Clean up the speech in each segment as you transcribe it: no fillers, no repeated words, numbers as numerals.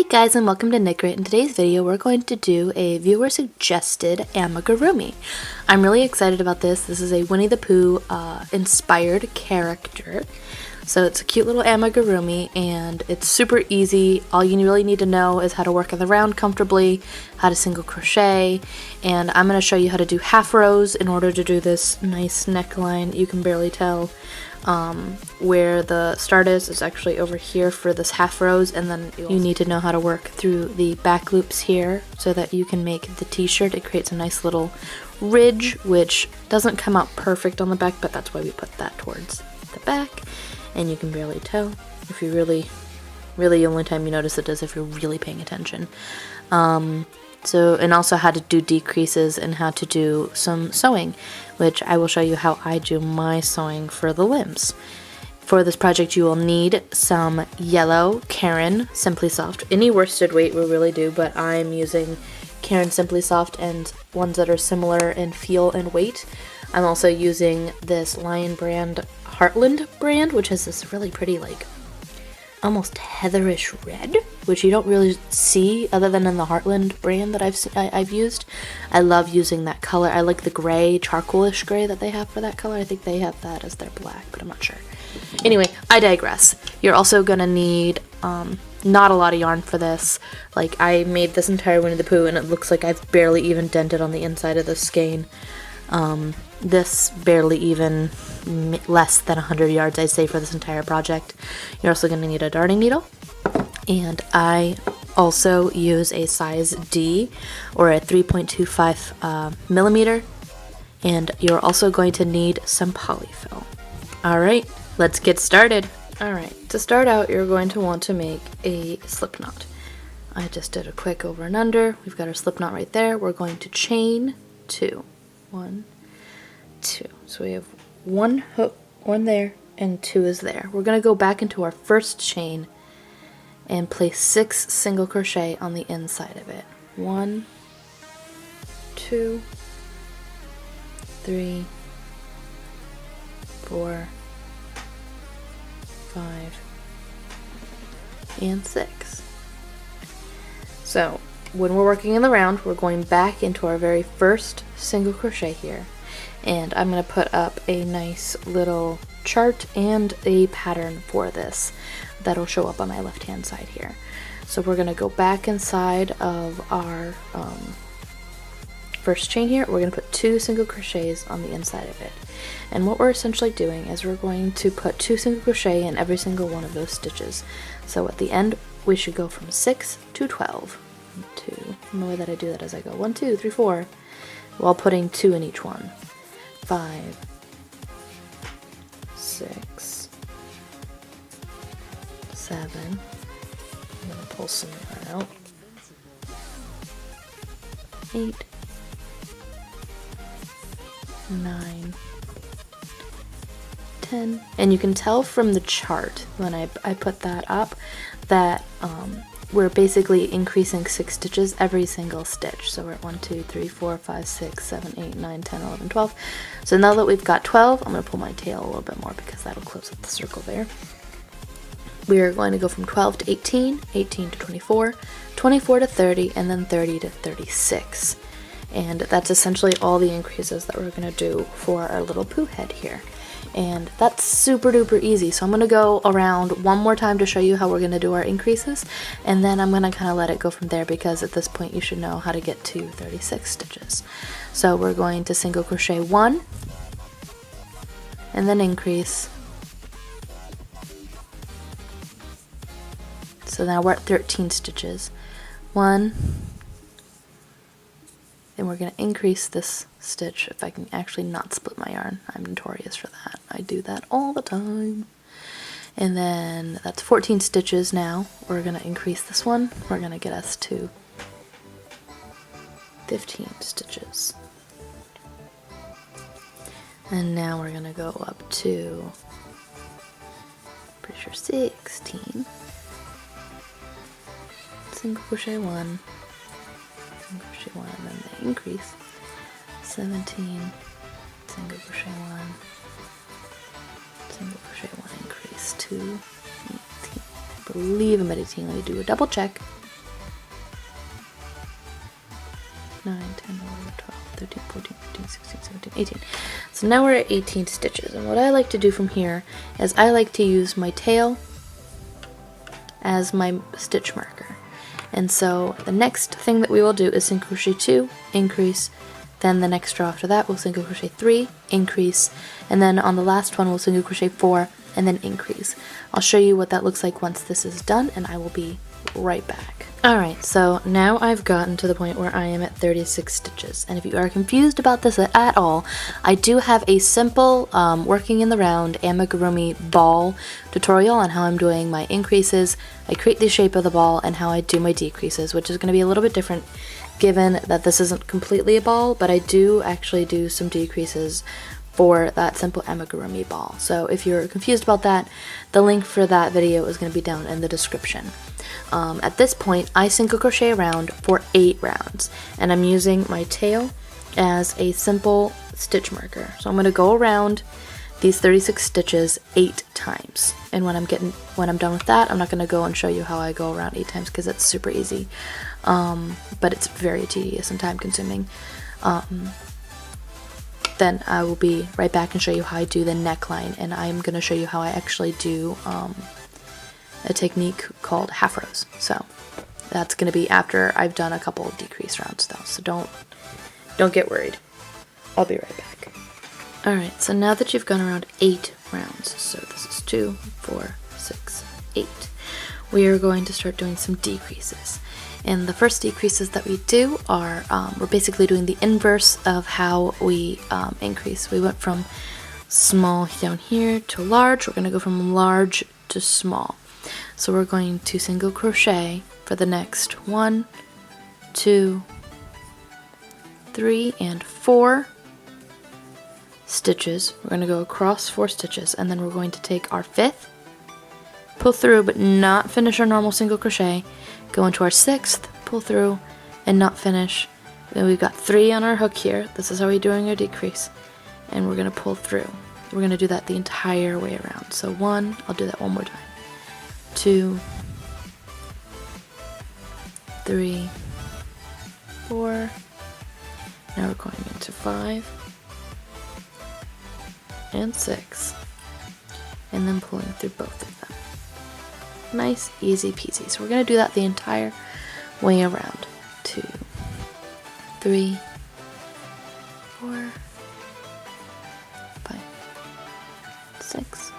guys, and welcome to Knit Grit. In today's video we're going to do a viewer suggested amigurumi. I'm really excited about this. This is a Winnie the Pooh inspired character. So it's a cute little amigurumi and it's super easy. All you really need to know is how to work in the round comfortably, how to single crochet, and I'm going to show you how to do half rows in order to do this nice neckline. You can barely tell where the start is actually over here for this half rows, and then you need to know how to work through the back loops here so that you can make the t-shirt. It creates a nice little ridge which doesn't come out perfect on the back, but that's why we put that towards the back. And you can barely tell. If you really the only time you notice it is if you're really paying attention. And also how to do decreases and how to do some sewing, which I will show you how I do my sewing for the limbs. For this project you will need some yellow Caron Simply Soft. Any worsted weight will really do, but I'm using Caron Simply Soft and ones that are similar in feel and weight. I'm also using this Lion brand, Heartland brand, which has this really pretty, like, almost heatherish red, which you don't really see other than in the Heartland brand that I've used. I love using that color. I like the gray, charcoalish gray that they have for that color. I think they have that as their black, but I'm not sure. Anyway, I digress. You're also gonna need not a lot of yarn for this. Like, I made this entire Winnie the Pooh and it looks like I've barely even dented on the inside of the skein. This barely even less than 100 yards, I'd say, for this entire project. You're also going to need a darning needle, and I also use a size D or a 3.25 millimeter, and you're also going to need some polyfill. Alright, let's get started. Alright, to start out you're going to want to make a slip knot. I just did a quick over and under. We've got our slip knot right there. We're going to chain 2. 1, 2. So we have one hook, one there, and 2 is there. We're going to go back into our first chain and place 6 single crochet on the inside of it. 1, 2, 3, 4, 5, and 6. So when we're working in the round, we're going back into our very first single crochet here, and I'm going to put up a nice little chart and a pattern for this that'll show up on my left hand side here. So we're going to go back inside of our first chain here. We're going to put 2 single crochets on the inside of it, and what we're essentially doing is we're going to put 2 single crochet in every single one of those stitches. So at the end we should go from 6 to 12. 2. And the way that I do that is I go 1, 2, 3, 4, while putting 2 in each one. 5, 6, 7. I'm gonna pull some yarn out. 8, 9, 10. And you can tell from the chart when I put that up that we're basically increasing 6 stitches every single stitch. So we're at 1, 2, 3, 4, 5, 6, 7, 8, 9, 10, 11, 12. So now that we've got 12, I'm going to pull my tail a little bit more because that'll close up the circle there. We're going to go from 12 to 18, 18 to 24, 24 to 30, and then 30 to 36. And that's essentially all the increases that we're going to do for our little Pooh head here. And that's super duper easy. So I'm going to go around one more time to show you how we're going to do our increases, and then I'm going to kind of let it go from there, because at this point you should know how to get to 36 stitches. So we're going to single crochet 1 and then increase. So now we're at 13 stitches. 1, and we're going to increase this stitch. If I can actually not split my yarn, I'm notorious for that. I do that all the time. And then that's 14 stitches now. We're going to increase this one. We're going to get us to 15 stitches. And now we're going to go up to, pretty sure, 16. Single crochet 1. Single crochet 1, and then they increase. 17, single crochet 1, single crochet 1, increase 2, 18. I believe I'm at 18. Let me do a double check. 13, 14, 15, 16, 17, 18. So now we're at 18 stitches, and what I like to do from here is I like to use my tail as my stitch marker. And so the next thing that we will do is single crochet 2, increase, then the next row after that we'll single crochet 3, increase, and then on the last one we'll single crochet 4, and then increase. I'll show you what that looks like once this is done, and I will be right back. Alright, so now I've gotten to the point where I am at 36 stitches, and if you are confused about this at all, I do have a simple working in the round amigurumi ball tutorial on how I'm doing my increases. I create the shape of the ball and how I do my decreases, which is going to be a little bit different given that this isn't completely a ball, but I do actually do some decreases for that simple amigurumi ball. So if you're confused about that, the link for that video is going to be down in the description. At this point, I single crochet around for 8 rounds, and I'm using my tail as a simple stitch marker. So I'm going to go around these 36 stitches 8 times, and when I'm done with that, I'm not going to go and show you how I go around 8 times because it's super easy, but it's very tedious and time consuming. Then I will be right back and show you how I do the neckline, and I'm going to show you how I actually do a technique called half rows. So that's going to be after I've done a couple of decrease rounds though, so don't get worried. I'll be right back. Alright, so now that you've gone around 8 rounds, so this is 2, 4, 6, 8, we are going to start doing some decreases. And the first decreases that we do are, we're basically doing the inverse of how we increase. We went from small down here to large. We're going to go from large to small. So we're going to single crochet for the next 1, 2, 3, and 4 stitches. We're going to go across 4 stitches, and then we're going to take our 5th, pull through but not finish our normal single crochet, go into our 6th, pull through, and not finish. Then we've got 3 on our hook here. This is how we're doing our decrease, and we're going to pull through. We're going to do that the entire way around. So 1, I'll do that one more time. 2, 3, 4. Now we're going into 5 and 6, and then pulling through both of them. Nice, easy peasy. So we're going to do that the entire way around. 2, 3, 4, 5, 6,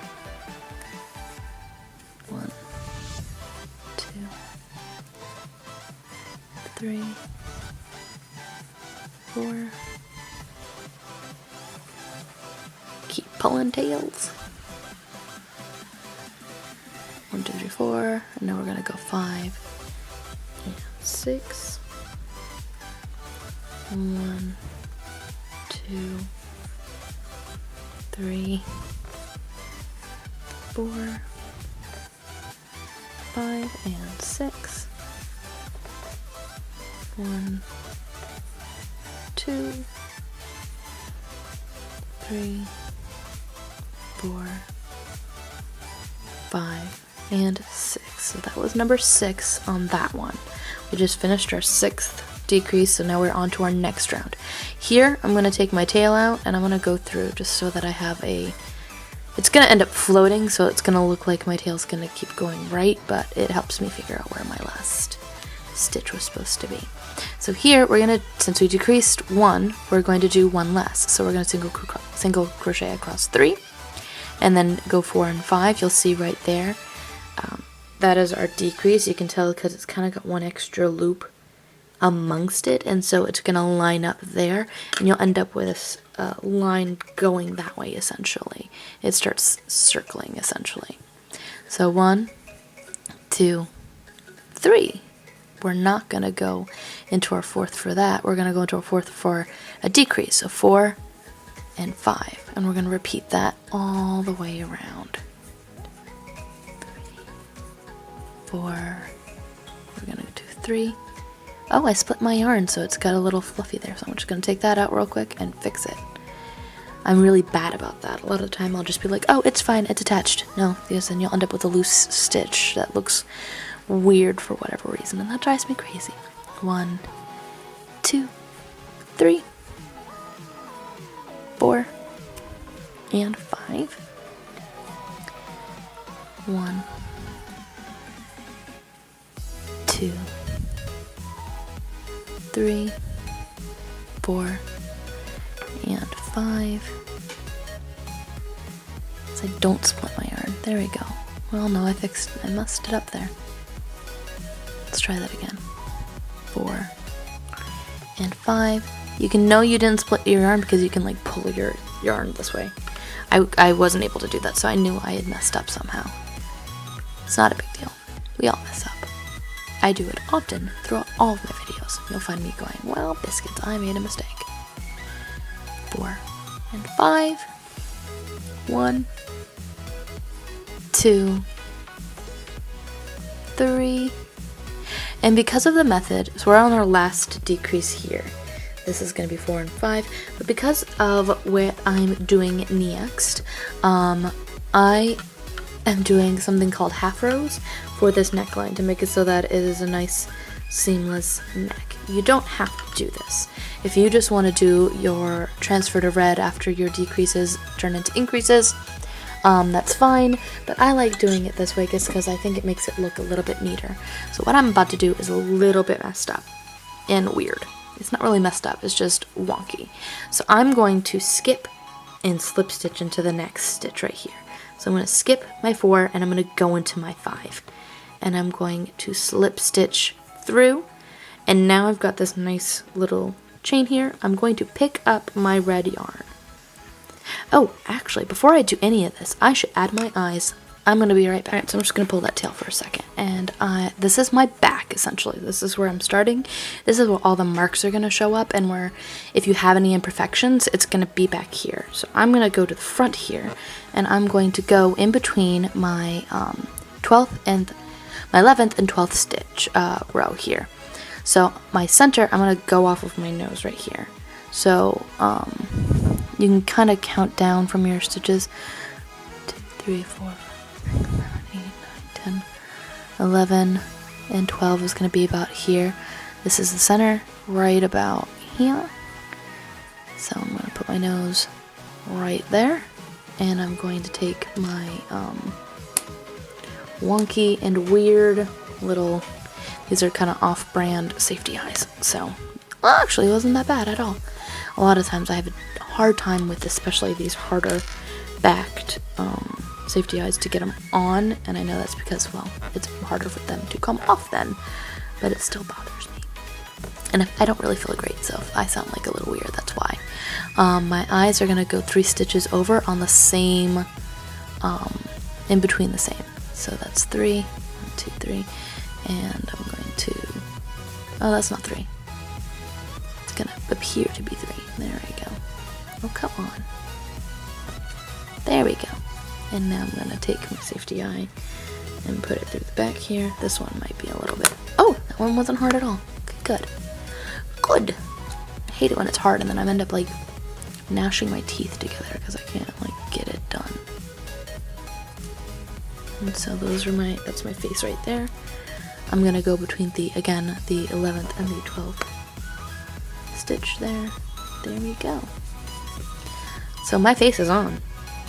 1, 2, 3, 4. Keep pulling tails. 1, 2, 3, 4, and now we're going to go 5 and 6. 1, 2, 3, 4, 5, and 6. 1, 2, 3, 4, 5, and 6. So that was number 6 on that one. We just finished our 6th decrease, so now we're on to our next round. Here I'm going to take my tail out and I'm going to go through just so that I have a, it's going to end up floating, so it's going to look like my tail's going to keep going right, but it helps me figure out where my last stitch was supposed to be. So here we're going to, since we decreased 1, we're going to do 1 less. So we're going to single crochet across 3 and then go 4 and 5. You'll see right there. That is our decrease. You can tell because it's kind of got one extra loop amongst it, and so it's going to line up there, and you'll end up with a line going that way essentially. It starts circling essentially. So 1, 2, 3. We're not going to go into our 4th for that. We're going to go into our 4th for a decrease. So 4 and 5. And we're going to repeat that all the way around. 4. We're going to do 3. Oh, I split my yarn, so it's got a little fluffy there. So I'm just going to take that out real quick and fix it. I'm really bad about that. A lot of the time I'll just be like, oh, it's fine, it's attached. No, because then you'll end up with a loose stitch that looks weird for whatever reason, and that drives me crazy. 1, 2, 3, 4 and 5. 1, 2, 3, 4 and 5. So I don't split my yarn. There we go. Well, no, I messed it up there. Let's try that again. 4 and 5. You can know you didn't split your yarn because you can like pull your yarn this way. I wasn't able to do that, so I knew I had messed up somehow. It's not a big deal. We all mess up. I do it often throughout all of my videos. You'll find me going, well, biscuits, I made a mistake. 4 and 5. 1, 2, 3. And because of the method, so we're on our last decrease here. This is going to be 4 and 5, but because of what I'm doing next, I am doing something called half rows for this neckline to make it so that it is a nice seamless neck. You don't have to do this. If you just want to do your transfer to red after your decreases turn into increases, that's fine, but I like doing it this way just because I think it makes it look a little bit neater. So what I'm about to do is a little bit messed up and weird. It's not really messed up, it's just wonky. So I'm going to skip and slip stitch into the next stitch right here. So I'm going to skip my 4 and I'm going to go into my 5. And I'm going to slip stitch through. And now I've got this nice little chain here. I'm going to pick up my red yarn. Oh, actually, before I do any of this, I should add my eyes. I'm going to be right back. Alright, so I'm just going to pull that tail for a second. And this is my back, essentially. This is where I'm starting. This is where all the marks are going to show up, and where, if you have any imperfections, it's going to be back here. So I'm going to go to the front here, and I'm going to go in between my 11th and 12th stitch row here. So my center, I'm going to go off of my nose right here. So you can kind of count down from your stitches. 2, 3, 4, 5, 6, 7, 8, 9, 10, 11, and 12 is going to be about here. This is the center right about here. So I'm going to put my nose right there, and I'm going to take my wonky and weird little, these are kind of off-brand safety eyes. So actually it wasn't that bad at all. A lot of times I have a hard time with especially these harder backed safety eyes to get them on, and I know that's because, well, it's harder for them to come off then, but it still bothers me. And I don't really feel great, so if I sound like a little weird, that's why. My eyes are going to go 3 stitches over on the same, in between the same. So that's 3, 1, 2, 3, and I'm going to, oh, that's not 3. It's going to appear to be 3. There we go. Oh, come on. There we go. And now I'm going to take my safety eye and put it through the back here. This one might be a little bit, oh, that one wasn't hard at all. Good. Good. I hate it when it's hard and then I end up like gnashing my teeth together because I can't like get it done. And so those are that's my face right there. I'm going to go between the 11th and the 12th stitch there. There we go. So my face is on.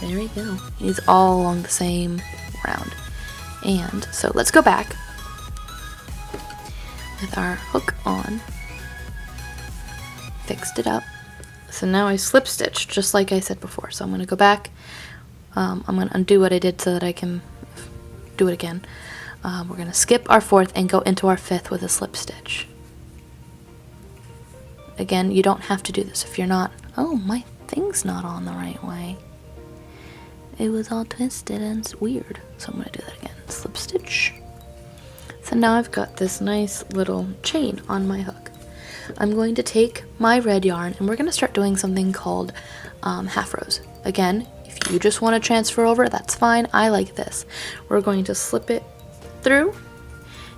There we go. He's all along the same round. And so let's go back with our hook on. Fixed it up. So now I slip stitch just like I said before. So I'm going to go back. I'm going to undo what I did so that I can do it again. We're going to skip our 4th and go into our 5th with a slip stitch. Again, you don't have to do this if you're not, oh, my thing's not on the right way. It was all twisted and it's weird. So I'm going to do that again. Slip stitch. So now I've got this nice little chain on my hook. I'm going to take my red yarn and we're going to start doing something called half rows. Again, if you just want to transfer over, that's fine. I like this. We're going to slip it through,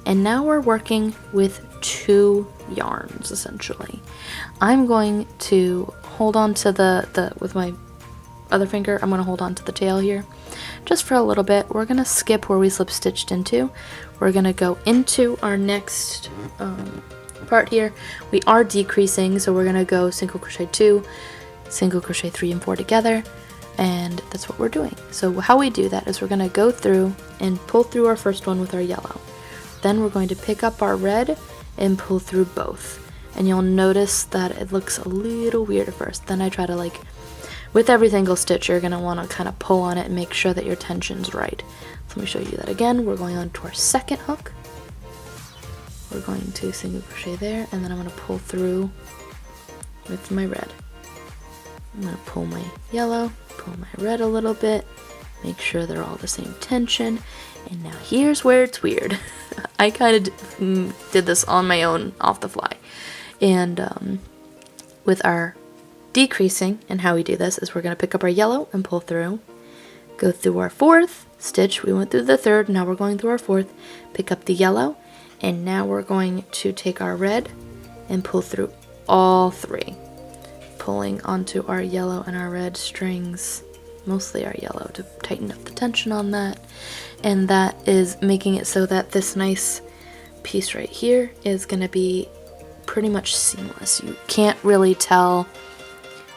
and now we're working with 2 yarns essentially. I'm going to hold on to with my other finger, I'm going to hold on to the tail here just for a little bit. We're going to skip where we slip stitched into. We're going to go into our next part here. We are decreasing, so we're going to go single crochet 2, single crochet 3 and 4 together, and that's what we're doing. So how we do that is we're going to go through and pull through our first one with our yellow. Then we're going to pick up our red and pull through both. And you'll notice that it looks a little weird at first. Then I try to, like, with every single stitch, you're going to want to kind of pull on it and make sure that your tension's right. So let me show you that again. We're going on to our second hook. We're going to single crochet there, and then I'm going to pull through with my red. I'm going to pull my yellow, pull my red a little bit, make sure they're all the same tension. And now here's where it's weird. I kind of did this on my own, off the fly. And with our decreasing, and how we do this is we're going to pick up our yellow and pull through, go through our fourth stitch. We went through the third, now we're going through our fourth, pick up the yellow, and now we're going to take our red and pull through all three, pulling onto our yellow and our red strings, mostly our yellow, to tighten up the tension on that. And that is making it so that this nice piece right here is going to be pretty much seamless. You can't really tell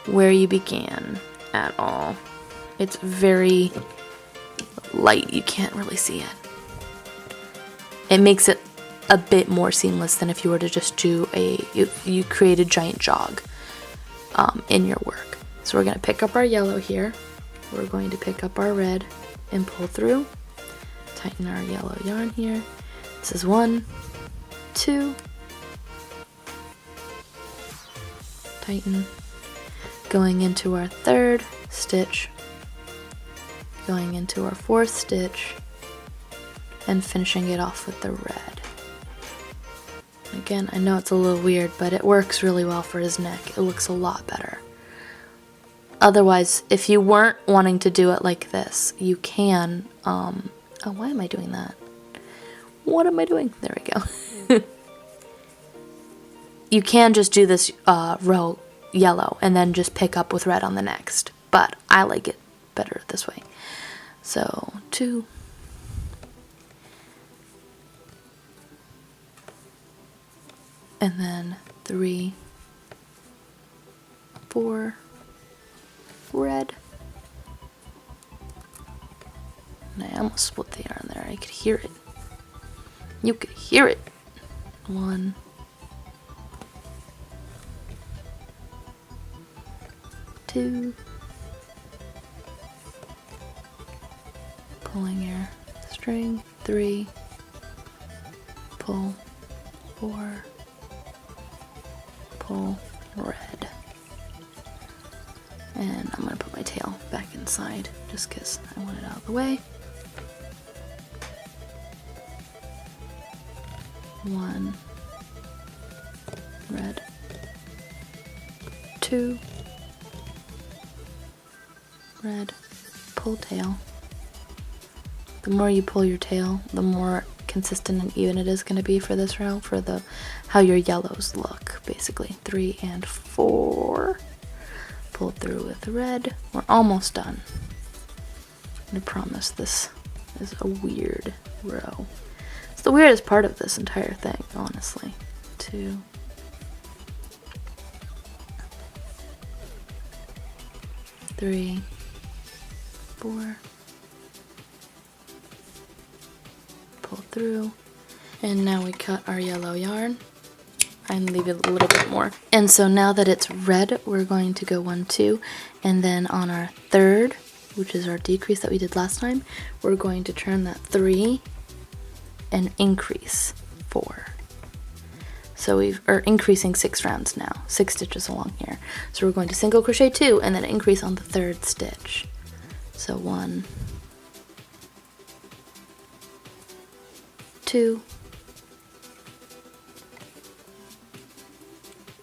where you began at all. It's very light, you can't really see it. It makes it a bit more seamless than if you were to just do you create a giant jog in your work. So we're going to pick up our yellow here, we're going to pick up our red and pull through, tighten our yellow yarn here. This is 1, 2, tighten, going into our third stitch, going into our fourth stitch, and finishing it off with the red. Again, I know it's a little weird, but it works really well for his neck. It looks a lot better. Otherwise, if you weren't wanting to do it like this, you can, oh, why am I doing that? What am I doing? There we go. You can just do this row yellow and then just pick up with red on the next, but I like it better this way. So 2, and then 3, 4, red, and I almost split the yarn there. I could hear it. You could hear it. 1, 2, pulling your string, 3, pull, 4, pull, red. And I'm going to put my tail back inside just because I want it out of the way. 1, red, 2, red, pull tail. The more you pull your tail, the more consistent and even it is going to be for this row, for the how your yellows look, basically. 3 and 4. Pull through with red. We're almost done. I promise this is a weird row. It's the weirdest part of this entire thing, honestly. 2, 3, 4, pull through, and now we cut our yellow yarn and leave it a little bit more. And so now that it's red, we're going to go 1, 2, and then on our third, which is our decrease that we did last time, we're going to turn that 3 and increase 4. So are increasing 6 rounds now, 6 stitches along here. So we're going to single crochet 2 and then increase on the third stitch. So 1, 2,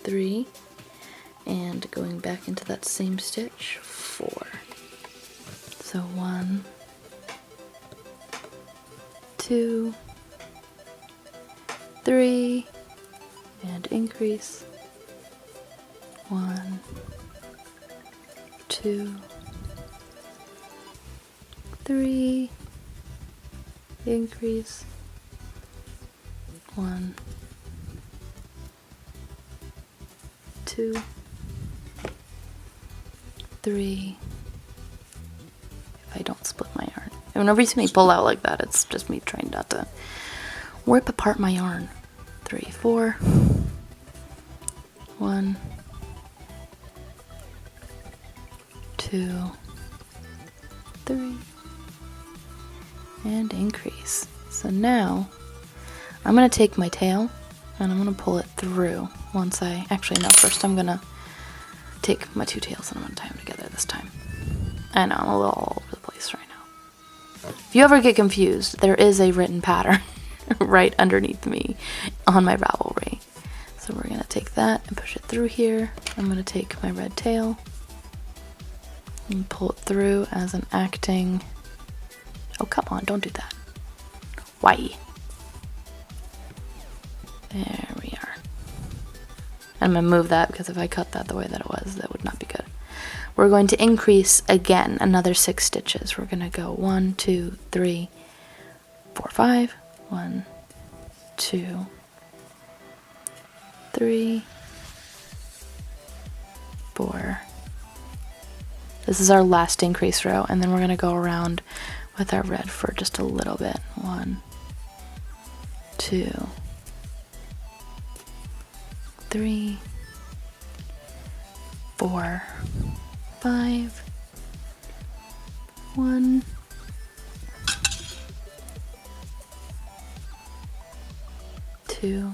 3, and going back into that same stitch, 4. So 1, 2, 3, and increase, 1, 2, 3, increase, 1, 2, 3. If I don't split my yarn. And whenever you see me pull out like that, it's just me trying not to rip apart my yarn. 3, 4. 1, 2, 3, and increase. So now I'm going to take my tail and I'm going to pull it through once I, actually no, first I'm going to take my 2 tails and I'm going to tie them together this time. I know, I'm a little all over the place right now. If you ever get confused, there is a written pattern right underneath me on my Ravelry. So we're going to take that and push it through here. I'm going to take my red tail and pull it through as an acting... Oh, come on, don't do that. Why? There we are. I'm going to move that because if I cut that the way that it was, that would not be good. We're going to increase again another 6 stitches. We're going to go 1, 2, 3, 4, 5. 1, 2, 3, 4. This is our last increase row, and then we're going to go around with our red for just a little bit. 1, 2, 3, 4, 5. 1, 2,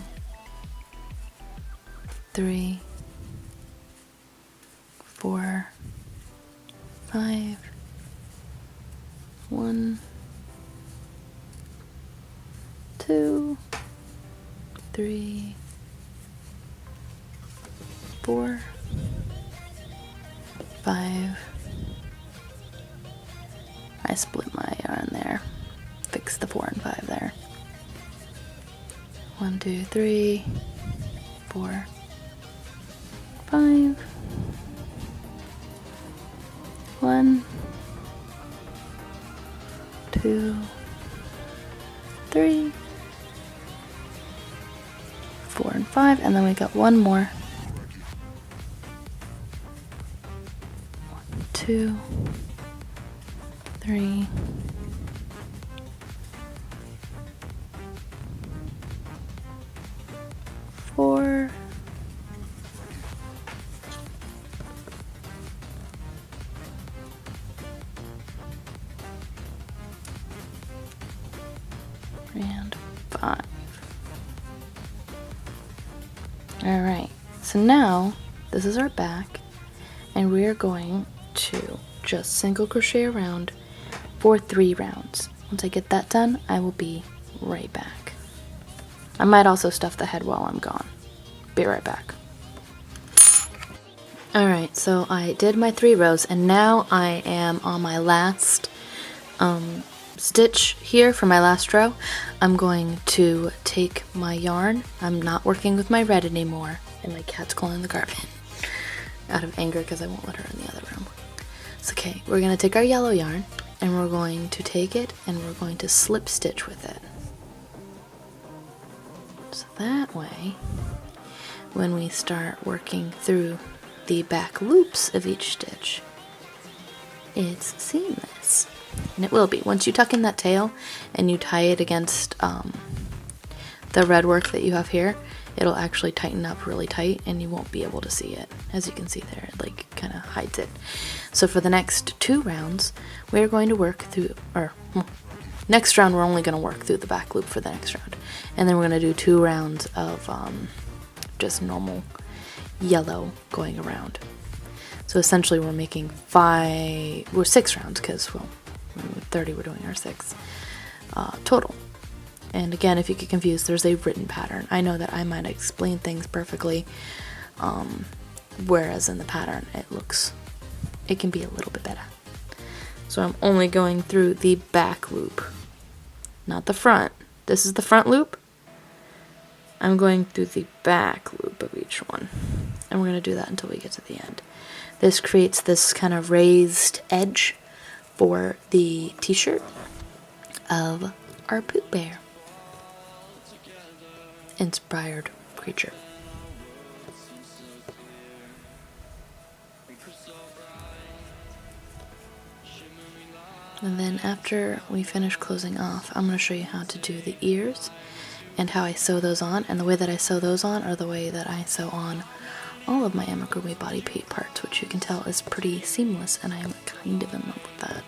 3, 4, 5. 1, 2, 3, 4, 5. I split my yarn there. Fix the 4 and 5 there. 1, 2, 3, 4, 5. 1, 2, 3, 4, and 5, and then we got one more. 1, 2, 3, 4. And 5. Alright, so now this is our back, and we are going to just single crochet around for 3 rounds. Once I get that done, I will be right back. I might also stuff the head while I'm gone. Be right back. Alright, so I did my 3 rows, and now I am on my last stitch here for my last row. I'm going to take my yarn. I'm not working with my red anymore, and my cat's calling the carpet out of anger because I won't let her in the other room. It's okay. We're going to take our yellow yarn, and we're going to take it and we're going to slip stitch with it. So that way, when we start working through the back loops of each stitch, it's seamless. And it will be. Once you tuck in that tail and you tie it against the red work that you have here, it'll actually tighten up really tight and you won't be able to see it. As you can see there, it like kind of hides it. So for the next 2 rounds, we're going to work through, next round we're only going to work through the back loop for the next round. And then we're going to do 2 rounds of just normal yellow going around. So essentially we're making 6 rounds because, well, with 30 we're doing our 6 total. And again, if you get confused, there's a written pattern. I know that I might explain things perfectly, whereas in the pattern it can be a little bit better. So I'm only going through the back loop, not the front. This is the front loop. I'm going through the back loop of each one. And we're going to do that until we get to the end. This creates this kind of raised edge for the t-shirt of our Pooh Bear inspired creature. And then after we finish closing off, I'm going to show you how to do the ears and how I sew those on. And the way that I sew those on are the way that I sew on all of my amigurumi body parts, which you can tell is pretty seamless, and I'm kind of in love with that.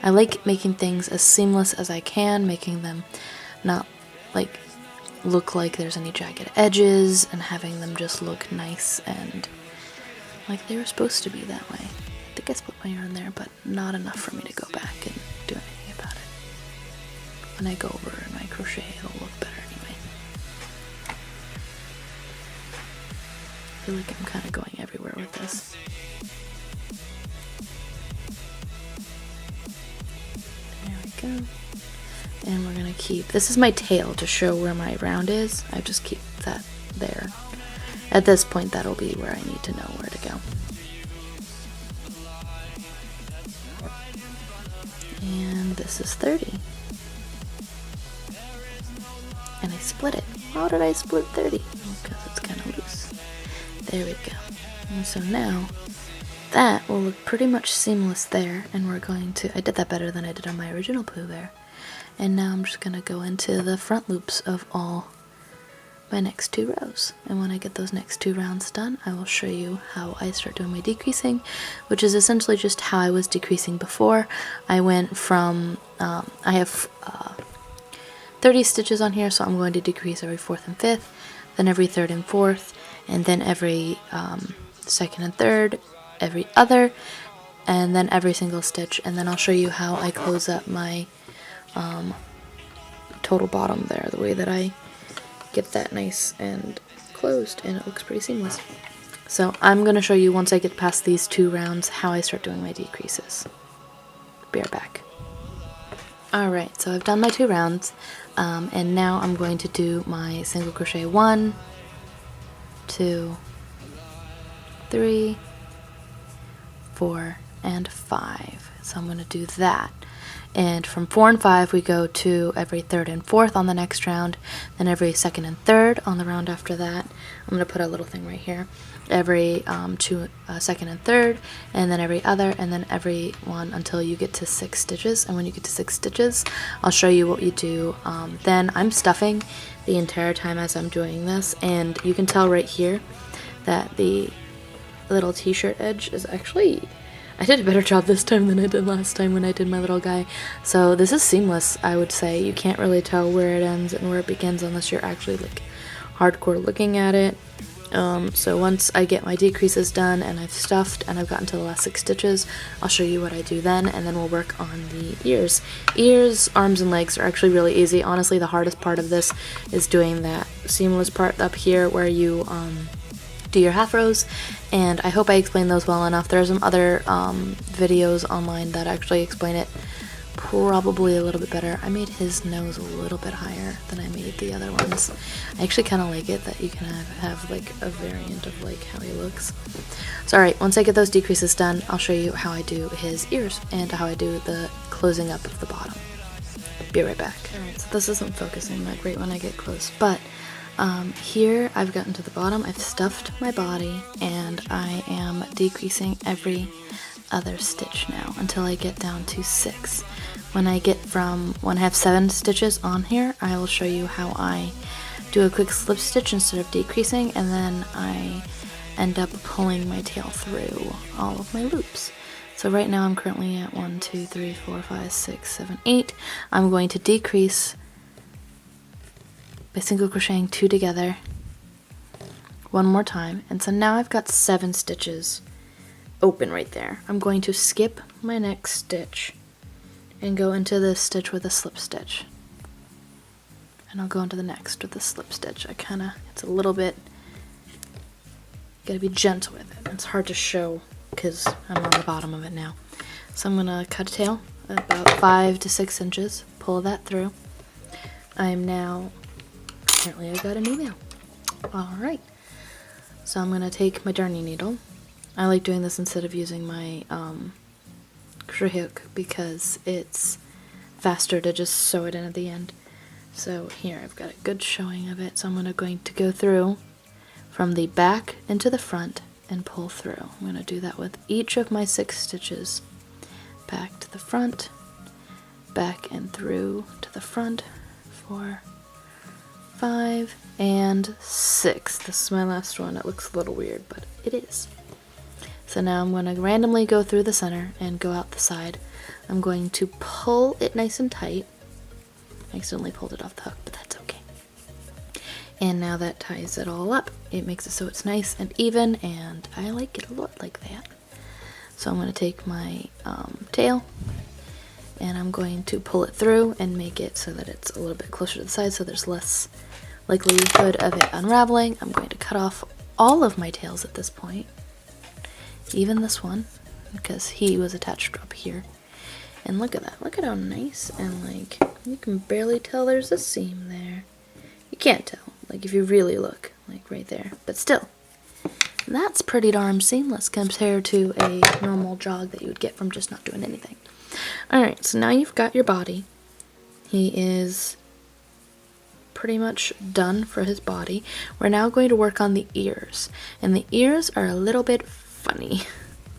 I like making things as seamless as I can, making them not like look like there's any jagged edges, and having them just look nice and like they were supposed to be that way. I think I split my yarn there, but not enough for me to go back and do anything about it. When I go over and I crochet, it'll look better anyway. I feel like I'm kind of going everywhere with this. There we go. And we're gonna keep, this is my tail to show where my round is. I just keep that there. At this point, that'll be where I need to know where to go. And this is 30. And I split it. How did I split 30? Because it's kind of loose. There we go. And so now, that will look pretty much seamless there. And we're going to, I did that better than I did on my original Pooh there. And now I'm just going to go into the front loops of all my next 2 rows. And when I get those next 2 rounds done, I will show you how I start doing my decreasing, which is essentially just how I was decreasing before. I went from, I have 30 stitches on here, so I'm going to decrease every 4th and 5th, then every 3rd and 4th, and then every 2nd and 3rd, every other, and then every single stitch. And then I'll show you how I close up my total bottom there, the way that I get that nice and closed, and it looks pretty seamless. So I'm going to show you once I get past these 2 rounds how I start doing my decreases. Be right back. Alright, so I've done my 2 rounds, and now I'm going to do my single crochet 1, 2, 3, 4, and 5. So I'm going to do that. And from 4 and 5 we go to every 3rd and 4th on the next round, then every 2nd and 3rd on the round after that. I'm going to put a little thing right here. Every 2nd and 3rd, and then every other, and then every one until you get to 6 stitches. And when you get to 6 stitches, I'll show you what you do. Then I'm stuffing the entire time as I'm doing this, and you can tell right here that the little t-shirt edge is actually, I did a better job this time than I did last time when I did my little guy. So this is seamless, I would say. You can't really tell where it ends and where it begins unless you're actually like hardcore looking at it. So once I get my decreases done and I've stuffed and I've gotten to the last 6 stitches, I'll show you what I do then, and then we'll work on the ears. Ears, arms, and legs are actually really easy. Honestly, the hardest part of this is doing that seamless part up here where you do your half rows, and I hope I explained those well enough. There are some other videos online that actually explain it probably a little bit better. I made his nose a little bit higher than I made the other ones. I actually kind of like it that you can have like a variant of like how he looks. So alright, once I get those decreases done, I'll show you how I do his ears and how I do the closing up of the bottom. Be right back. Alright, so this isn't focusing that great when I get close, but here I've gotten to the bottom, I've stuffed my body, and I am decreasing every other stitch now until I get down to 6. When I have 7 stitches on here, I will show you how I do a quick slip stitch instead of decreasing, and then I end up pulling my tail through all of my loops. So right now I'm currently at 1, 2, 3, 4, 5, 6, 7, 8. I'm going to decrease by single crocheting 2 together one more time, and so now I've got 7 stitches open right there. I'm going to skip my next stitch and go into this stitch with a slip stitch, and I'll go into the next with a slip stitch. It's a little bit, gotta be gentle with it. It's hard to show because I'm on the bottom of it now. So I'm gonna cut a tail about 5 to 6 inches, pull that through. Apparently I got a new nail. Alright, so I'm gonna take my darning needle. I like doing this instead of using my crochet hook because it's faster to just sew it in at the end. So here I've got a good showing of it, so I'm going to go through from the back into the front and pull through. I'm going to do that with each of my 6 stitches back to the front, back and through to the front, 4, 5, and 6. This is my last one. It looks a little weird, but it is. So now I'm going to randomly go through the center and go out the side. I'm going to pull it nice and tight. I accidentally pulled it off the hook, but that's okay. And now that ties it all up. It makes it so it's nice and even, and I like it a lot like that. So I'm going to take my tail, and I'm going to pull it through and make it so that it's a little bit closer to the side so there's less likelihood of it unraveling. I'm going to cut off all of my tails at this point, even this one, because he was attached up here. And look at that. Look at how nice, and like, you can barely tell there's a seam there. You can't tell, like if you really look, like right there, but still. That's pretty darn seamless compared to a normal jog that you would get from just not doing anything. Alright, so now you've got your body. He is pretty much done for his body. We're now going to work on the ears, and the ears are a little bit funny.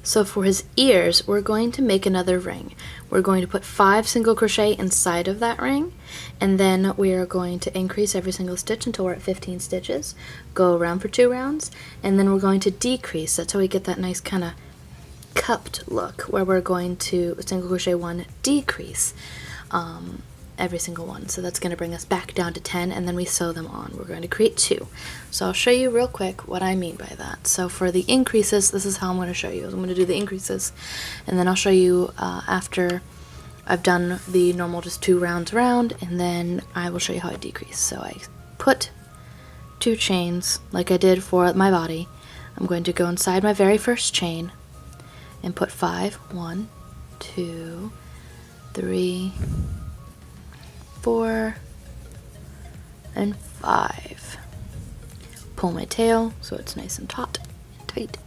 So for his ears, we're going to make another ring. We're going to put 5 single crochet inside of that ring, and then we are going to increase every single stitch until we're at 15 stitches, go around for 2 rounds, and then we're going to decrease. That's how we get that nice kind of cupped look, where we're going to single crochet 1, decrease every single one. So that's going to bring us back down to 10, and then we sew them on. We're going to create 2. So I'll show you real quick what I mean by that. So for the increases, this is how I'm going to show you. I'm going to do the increases, and then I'll show you after I've done the normal just 2 rounds around, and then I will show you how I decrease. So I put 2 chains like I did for my body. I'm going to go inside my very first chain and put 5. 1, 2, 3, 4, and 5. Pull my tail so it's nice and taut and tight.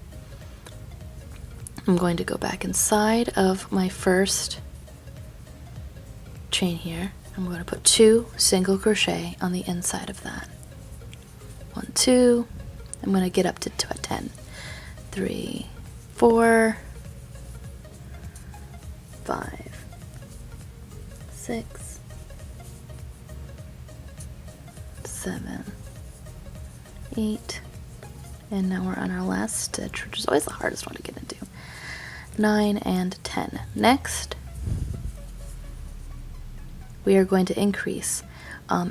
I'm going to go back inside of my first chain here. I'm going to put 2 single crochet on the inside of that. 1, 2. I'm going to get up to 10. 3, 4, 5, 6, 7, 8, and now we're on our last stitch, which is always the hardest one to get into. 9 and 10. Next, we are going to increase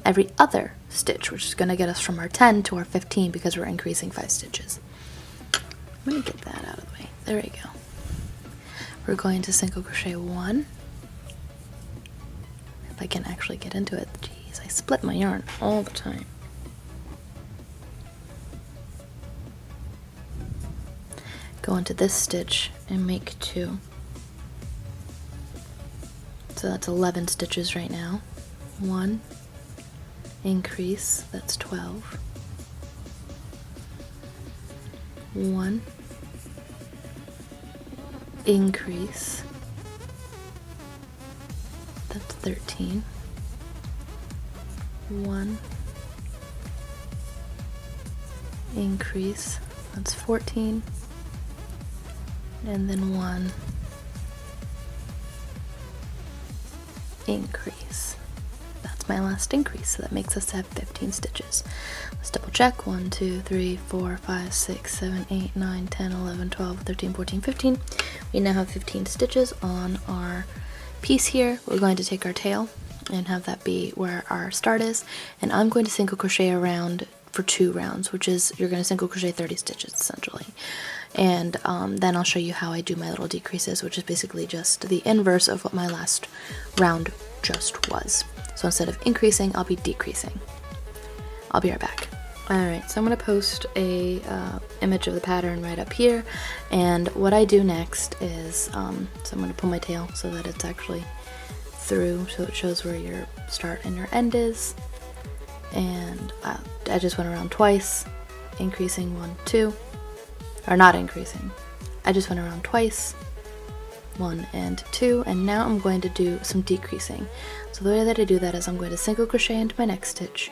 every other stitch, which is going to get us from our 10 to our 15 because we're increasing 5 stitches. Let me get that out of the way. There we go. We're going to single crochet 1. If I can actually get into it. Jeez, I split my yarn all the time. Go into this stitch and make 2. So that's 11 stitches right now. 1, increase, that's 12. 1, increase, that's 13. 1, increase, that's 14. And then 1, increase. That's my last increase, so that makes us have 15 stitches. Let's double check. 1, 2, 3, 4, 5, 6, 7, 8, 9, 10, 11, 12, 13, 14, 15. We now have 15 stitches on our piece here. We're going to take our tail and have that be where our start is, and I'm going to single crochet around for 2 rounds, which is you're going to single crochet 30 stitches essentially. And then I'll show you how I do my little decreases, which is basically just the inverse of what my last round just was. So instead of increasing, I'll be decreasing. I'll be right back. Alright, so I'm going to post a image of the pattern right up here, and what I do next is, so I'm going to pull my tail so that it's actually through, so it shows where your start and your end is, and I just went around twice, increasing 1, 2, or not increasing, I just went around twice, 1 and 2, and now I'm going to do some decreasing. So the way that I do that is I'm going to single crochet into my next stitch,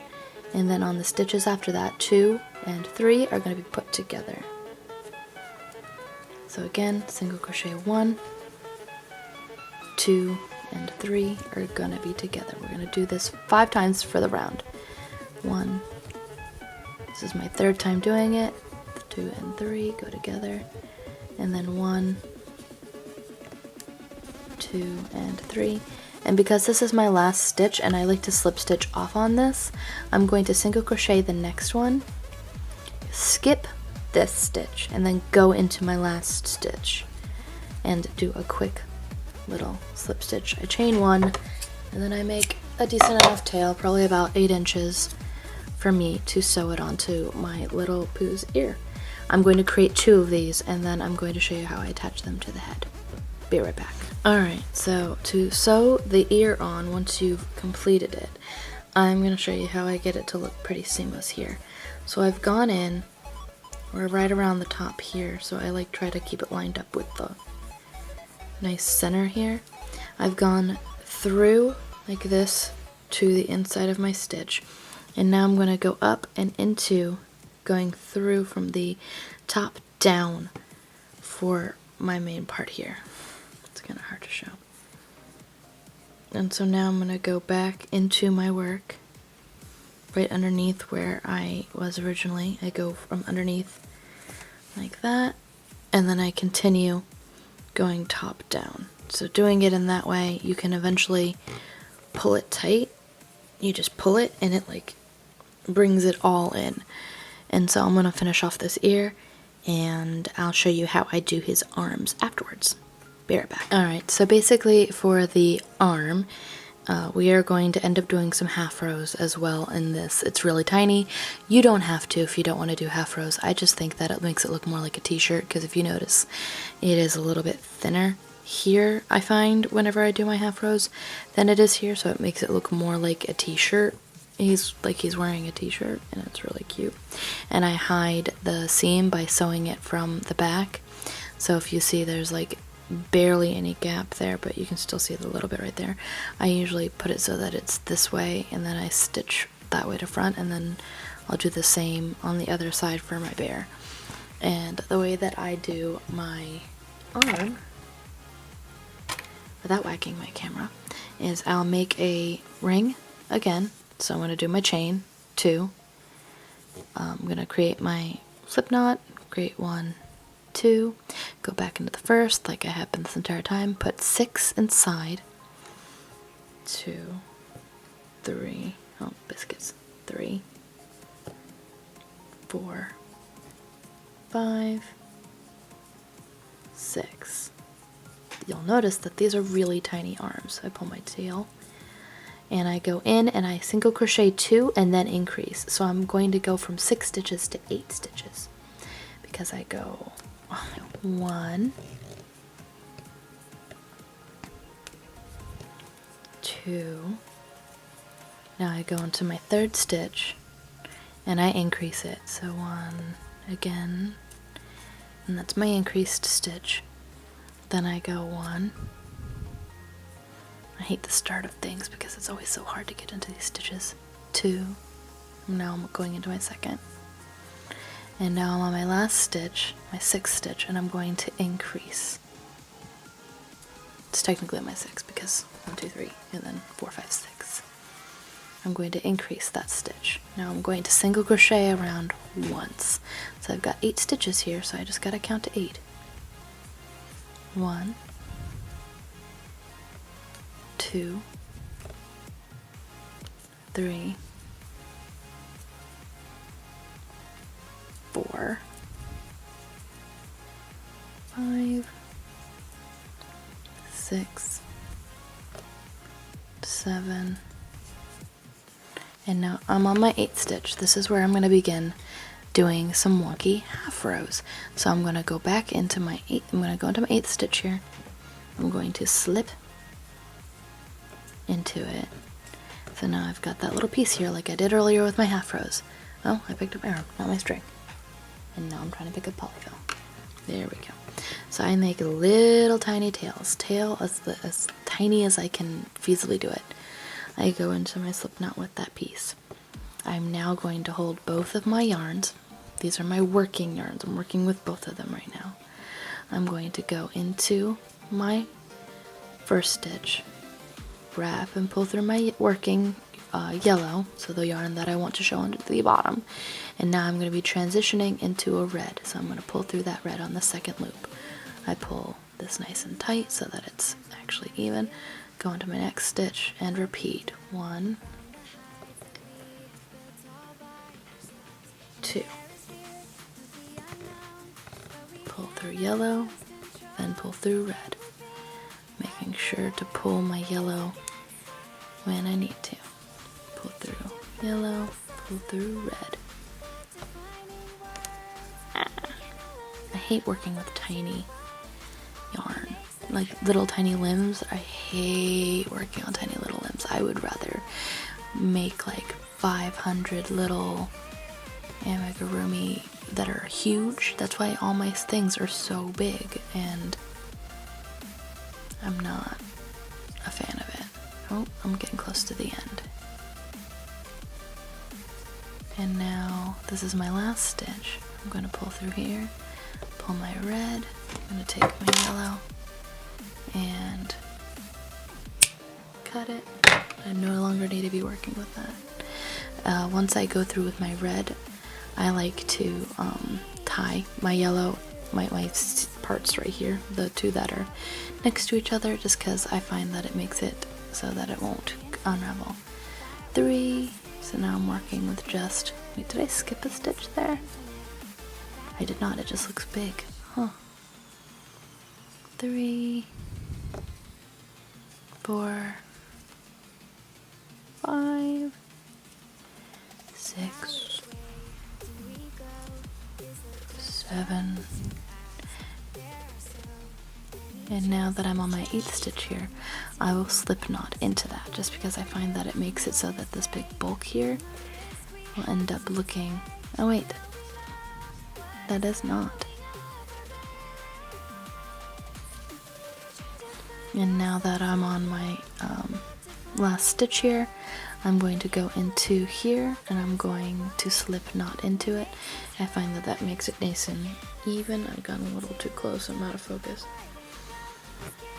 and then on the stitches after that, 2 and 3 are going to be put together. So again, single crochet 1, 2, and 3 are gonna be together. We're gonna do this 5 times for the round. 1, this is my 3rd time doing it. 2 and 3 go together, and then 1, 2, and 3. And because this is my last stitch and I like to slip stitch off on this, I'm going to single crochet the next one, skip this stitch, and then go into my last stitch and do a quick little slip stitch. I chain 1, and then I make a decent enough tail, probably about 8 inches, for me to sew it onto my little Pooh's ear. I'm going to create 2 of these, and then I'm going to show you how I attach them to the head. Be right back. Alright, so to sew the ear on once you've completed it, I'm going to show you how I get it to look pretty seamless here. So I've gone in, we're right around the top here, so I like try to keep it lined up with the nice center here. I've gone through like this to the inside of my stitch, and now I'm going to go up and into going through from the top down for my main part here. It's kind of hard to show. And so now I'm going to go back into my work right underneath where I was originally. I go from underneath like that, and then I continue going top down. So doing it in that way, you can eventually pull it tight. You just pull it and it like brings it all in. And so I'm going to finish off this ear, and I'll show you how I do his arms afterwards. Be right back. Alright, so basically for the arm, we are going to end up doing some half rows as well in this. It's really tiny. You don't have to if you don't want to do half rows. I just think that it makes it look more like a t-shirt, because if you notice, it is a little bit thinner here, I find, whenever I do my half rows than it is here, so it makes it look more like a t-shirt. He's wearing a t-shirt, and it's really cute. And I hide the seam by sewing it from the back. So if you see there's like barely any gap there, but you can still see the little bit right there. I usually put it so that it's this way, and then I stitch that way to front, and then I'll do the same on the other side for my bear. And the way that I do my arm, without whacking my camera, is I'll make a ring again. So I'm going to do my chain 2. I'm going to create my slip knot, create 1, 2, go back into the first like I have been this entire time, put 6 inside, 2, 3, oh biscuits, 3, 4, 5, 6. You'll notice that these are really tiny arms. I pull my tail, and I go in and I single crochet 2 and then increase. So I'm going to go from 6 stitches to 8 stitches, because I go 1, 2, now I go into my 3rd stitch and I increase it. So 1 again, and that's my increased stitch. Then I go 1. I hate the start of things because it's always so hard to get into these stitches. 2. Now I'm going into my 2nd. And now I'm on my last stitch, my 6th stitch, and I'm going to increase. It's technically my 6 because 1, 2, 3, and then 4, 5, 6. I'm going to increase that stitch. Now I'm going to single crochet around once. So I've got 8 stitches here, so I just gotta count to 8. 1, 2, 3, 4, 5, 6, 7, and now I'm on my 8th stitch. This is where I'm going to begin doing some wonky half rows. So I'm going to go back into my 8th, I'm going to go into my 8th stitch here. I'm going to slip into it. So now I've got that little piece here like I did earlier with my half rows. Oh, I picked up my arm, not my string. And now I'm trying to pick up polyfill. There we go. So I make little tiny tails. Tail as tiny as I can feasibly do it. I go into my slip knot with that piece. I'm now going to hold both of my yarns. These are my working yarns. I'm working with both of them right now. I'm going to go into my first stitch, wrap and pull through my working yellow, so the yarn that I want to show under the bottom, and now I'm going to be transitioning into a red, so I'm going to pull through that red on the second loop. I pull this nice and tight so that it's actually even, go into my next stitch and repeat. 1, 2, pull through yellow, then pull through red, making sure to pull my yellow when I need to. Pull through yellow, pull through red. I hate working with tiny yarn, like little tiny limbs. I hate working on tiny little limbs. I would rather make like 500 little amigurumi that are huge. That's why all my things are so big, and I'm not a fan of it. Oh, I'm getting close to the end. And now this is my last stitch. I'm going to pull through here, pull my red, I'm going to take my yellow and cut it. I no longer need to be working with that. Once I go through with my red, I like to tie my yellow, my parts right here, the two that are next to each other, just because I find that it makes it so that it won't unravel. 3, so now I'm working with just, wait, did I skip a stitch there? I did not, it just looks big, huh. 3, 4, 5, 6, 7, and now that I'm on my 8th stitch here, I will slip knot into that, just because I find that it makes it so that this big bulk here will end up looking, oh wait, that is not. And now that I'm on my last stitch here, I'm going to go into here and I'm going to slip knot into it. I find that that makes it nice and even. I've gotten a little too close, I'm out of focus.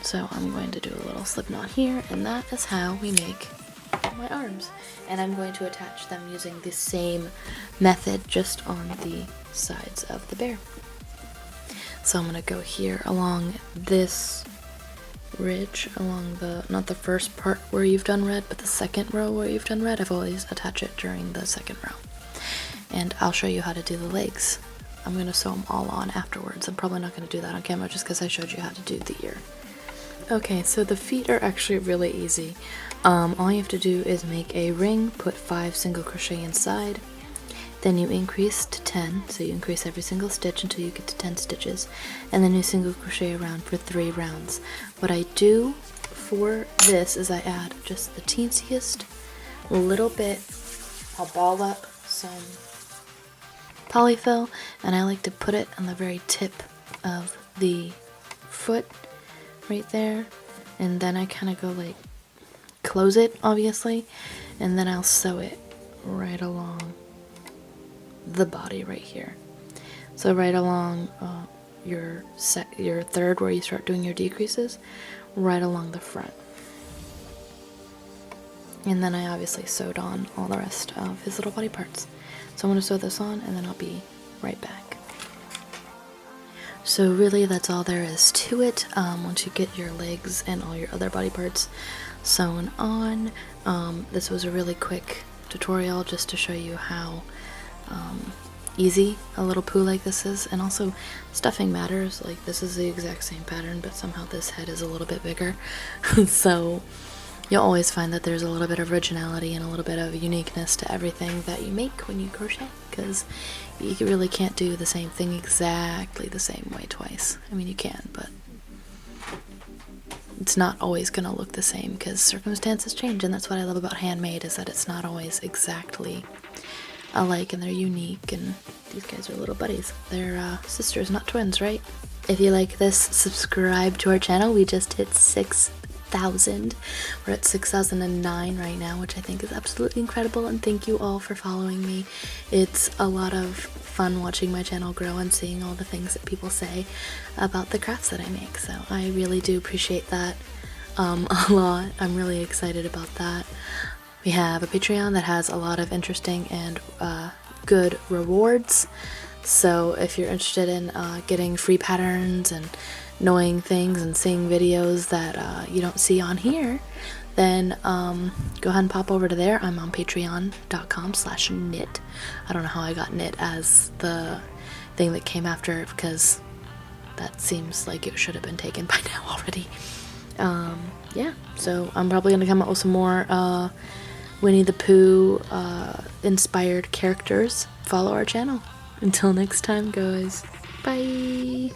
So I'm going to do a little slip knot here, and that is how we make my arms. And I'm going to attach them using the same method, just on the sides of the bear. So I'm going to go here along this ridge, along the, not the first part where you've done red, but the second row where you've done red. I've always attached it during the second row. And I'll show you how to do the legs. I'm going to sew them all on afterwards. I'm probably not going to do that on camera just because I showed you how to do the ear. Okay, so the feet are actually really easy. All you have to do is make a ring, put 5 single crochet inside, then you increase to 10, so you increase every single stitch until you get to 10 stitches, and then you single crochet around for 3 rounds. What I do for this is I add just the teensiest little bit. I'll ball up some polyfill, and I like to put it on the very tip of the foot right there, and then I kind of go like close it, obviously, and then I'll sew it right along the body right here. So right along your third, where you start doing your decreases, right along the front. And then I obviously sewed on all the rest of his little body parts. So I'm going to sew this on and then I'll be right back. So really that's all there is to it. Once you get your legs and all your other body parts sewn on, this was a really quick tutorial just to show you how easy a little Pooh like this is. And also stuffing matters. Like, this is the exact same pattern, but somehow this head is a little bit bigger. So you'll always find that there's a little bit of originality and a little bit of uniqueness to everything that you make when you crochet, because you really can't do the same thing exactly the same way twice. I mean, you can, but it's not always going to look the same because circumstances change, and that's what I love about handmade, is that it's not always exactly alike, and they're unique. And these guys are little buddies. They're sisters, not twins, right? If you like this, subscribe to our channel. We just hit 6,000. We're at 6,009 right now, which I think is absolutely incredible, and thank you all for following me. It's a lot of fun watching my channel grow and seeing all the things that people say about the crafts that I make, so I really do appreciate that. a lot. I'm really excited about that. We have a Patreon that has a lot of interesting and good rewards. So if you're interested in getting free patterns and knowing things and seeing videos that you don't see on here, then go ahead and pop over to there. I'm on patreon.com/knit. I don't know how I got knit as the thing that came after, because that seems like it should have been taken by now already. Yeah, so I'm probably going to come up with some more Winnie the Pooh inspired characters. Follow our channel. Until next time, guys. Bye!